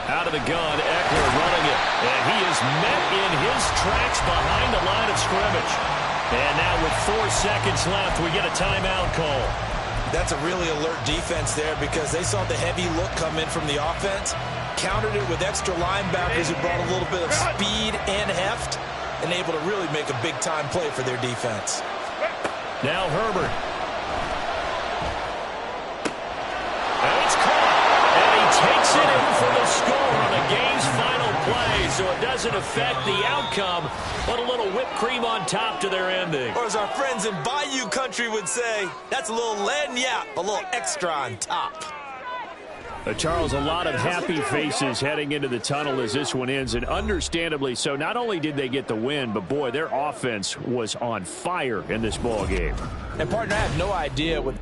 Out of the gun, Eckler running it. And he is met in his tracks behind the line of scrimmage. And now with 4 seconds left, we get a timeout call. That's a really alert defense there, because they saw the heavy look come in from the offense, countered it with extra linebackers who brought a little bit of speed and heft, and able to really make a big-time play for their defense. Now Herbert. And it's caught. And he takes it in for the score on the game's final play, so it doesn't affect the outcome, but a little whipped cream on top to their ending. Or as our friends in Bayou Country would say, that's a little lagniappe, a little extra on top. Charles, a lot of happy faces heading into the tunnel as this one ends, and understandably so. Not only did they get the win, but boy, their offense was on fire in this ball game. And partner, I have no idea what